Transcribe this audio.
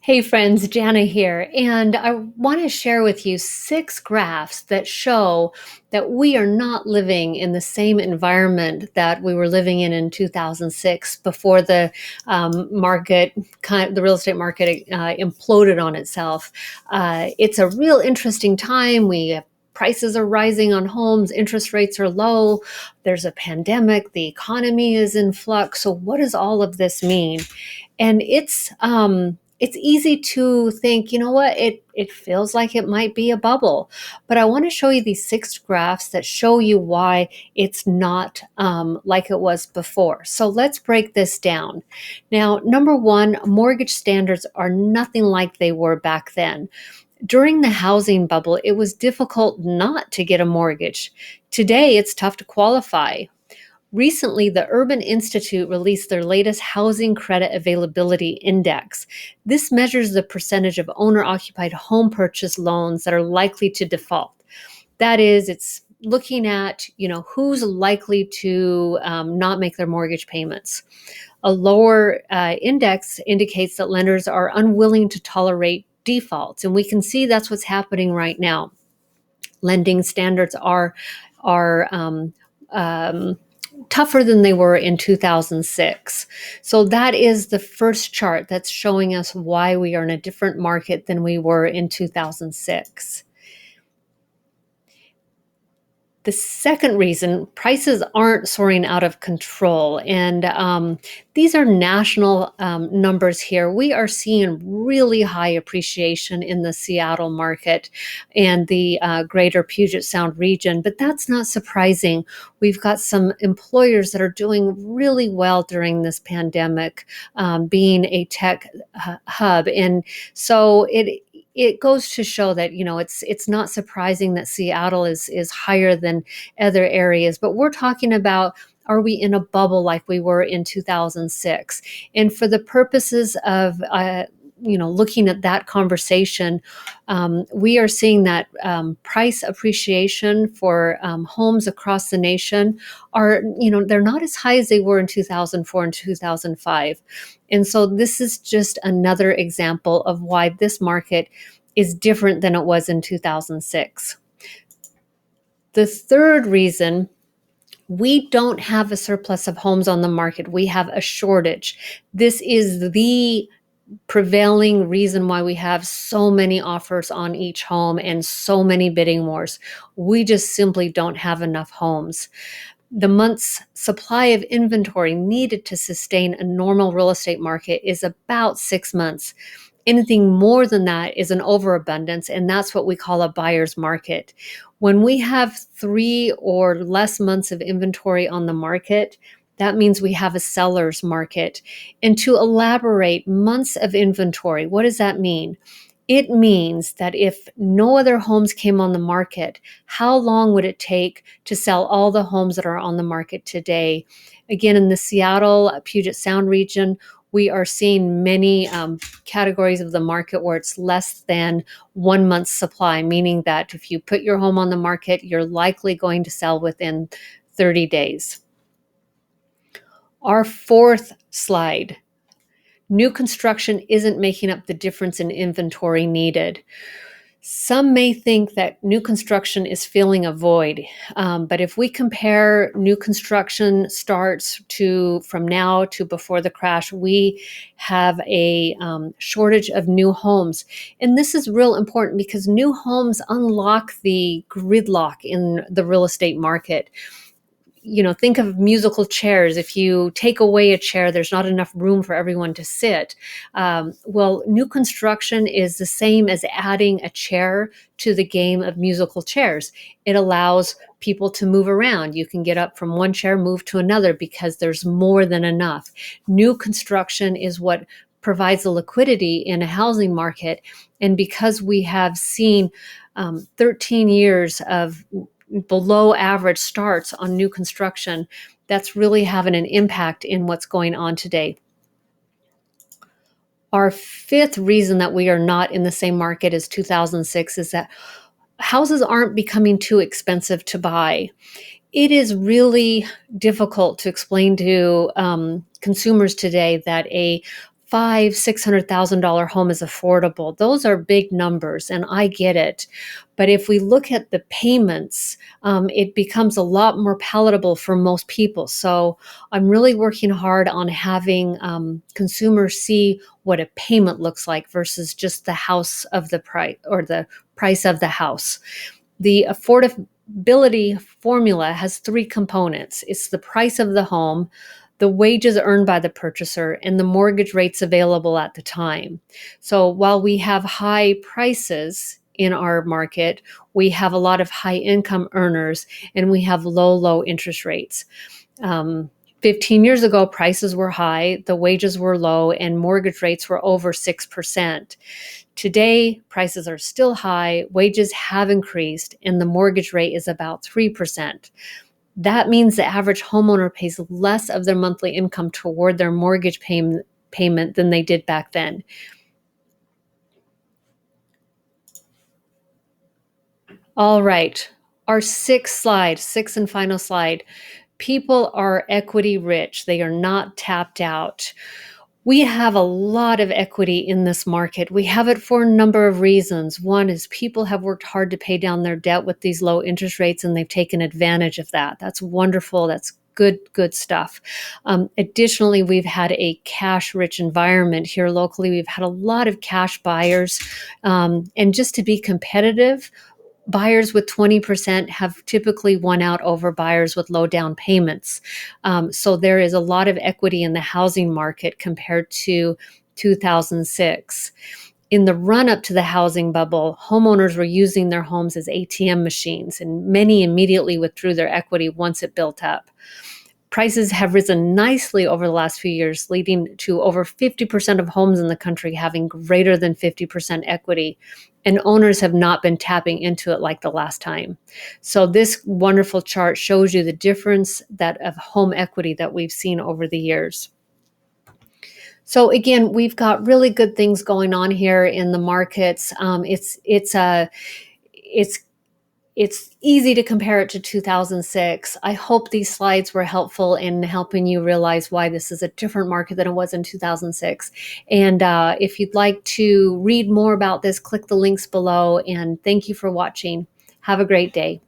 Hey friends, Jana here, and I want to share with you 6 graphs that show that we are not living in the same environment that we were living in 2006 before the real estate market imploded on itself. It's a real interesting time. Prices are rising on homes, interest rates are low, there's a pandemic, the economy is in flux. So what does all of this mean? And it's easy to think, you know what, it feels like it might be a bubble. But I want to show you these 6 graphs that show you why it's not like it was before. So let's break this down. Now, number one, mortgage standards are nothing like they were back then. During the housing bubble, it was difficult not to get a mortgage. Today, it's tough to qualify. Recently, the Urban Institute released their latest Housing Credit Availability Index. This measures the percentage of owner-occupied home purchase loans that are likely to default. That is, it's looking at, who's likely to not make their mortgage payments. A lower index indicates that lenders are unwilling to tolerate defaults, and we can see that's what's happening right now. Lending standards are tougher than they were in 2006. So that is the first chart that's showing us why we are in a different market than we were in 2006. The second reason, prices aren't soaring out of control. And these are national numbers here. We are seeing really high appreciation in the Seattle market and the greater Puget Sound region, but that's not surprising. We've got some employers that are doing really well during this pandemic, being a tech hub. And so it goes to show that it's not surprising that Seattle is higher than other areas, but we're talking about, are we in a bubble like we were in 2006? And for the purposes of looking at that conversation, we are seeing that price appreciation for homes across the nation are, they're not as high as they were in 2004 and 2005. And so this is just another example of why this market is different than it was in 2006. The third reason, we don't have a surplus of homes on the market. We have a shortage. This is the prevailing reason why we have so many offers on each home and so many bidding wars. We just simply don't have enough homes. The month's supply of inventory needed to sustain a normal real estate market is about 6 months. Anything more than that is an overabundance, and that's what we call a buyer's market. When we have 3 or less months of inventory on the market, that means we have a seller's market. And to elaborate, months of inventory, what does that mean? It means that if no other homes came on the market, how long would it take to sell all the homes that are on the market today? Again, in the Seattle, Puget Sound region, we are seeing many categories of the market where it's less than 1 month's supply, meaning that if you put your home on the market, you're likely going to sell within 30 days. Our fourth slide. New construction isn't making up the difference in inventory needed. Some may think that new construction is filling a void, but if we compare new construction starts from now to before the crash, we have a shortage of new homes. And this is real important because new homes unlock the gridlock in the real estate market. Think of musical chairs. If you take away a chair, there's not enough room for everyone to sit. Well, new construction is the same as adding a chair to the game of musical chairs. It allows people to move around. You can get up from one chair, move to another because there's more than enough. New construction is what provides the liquidity in a housing market. And because we have seen 13 years of below average starts on new construction, that's really having an impact in what's going on today. Our fifth reason that we are not in the same market as 2006 is that houses aren't becoming too expensive to buy. It is really difficult to explain to consumers today that a $600,000 home is affordable. Those are big numbers, and I get it. But if we look at the payments, it becomes a lot more palatable for most people. So I'm really working hard on having consumers see what a payment looks like versus just the house of the price or the price of the house. The affordability formula has three components. It's the price of the home, the wages earned by the purchaser, and the mortgage rates available at the time. So while we have high prices in our market, we have a lot of high income earners and we have low interest rates. 15 years ago, prices were high, the wages were low, and mortgage rates were over 6%. Today, prices are still high, wages have increased, and the mortgage rate is about 3%. That means the average homeowner pays less of their monthly income toward their mortgage payment than they did back then. All right, our sixth and final slide. People are equity rich. They are not tapped out. We have a lot of equity in this market. We have it for a number of reasons. One is people have worked hard to pay down their debt with these low interest rates, and they've taken advantage of that. That's wonderful. That's good stuff. Additionally, we've had a cash-rich environment here locally. We've had a lot of cash buyers. And just to be competitive, buyers with 20% have typically won out over buyers with low down payments. So there is a lot of equity in the housing market compared to 2006. In the run up to the housing bubble, homeowners were using their homes as ATM machines, and many immediately withdrew their equity once it built up. Prices have risen nicely over the last few years, leading to over 50% of homes in the country having greater than 50% equity, and owners have not been tapping into it like the last time. So this wonderful chart shows you the difference that of home equity that we've seen over the years. So again, we've got really good things going on here in the markets. It's easy to compare it to 2006. I hope these slides were helpful in helping you realize why this is a different market than it was in 2006. And if you'd like to read more about this, click the links below. And thank you for watching. Have a great day.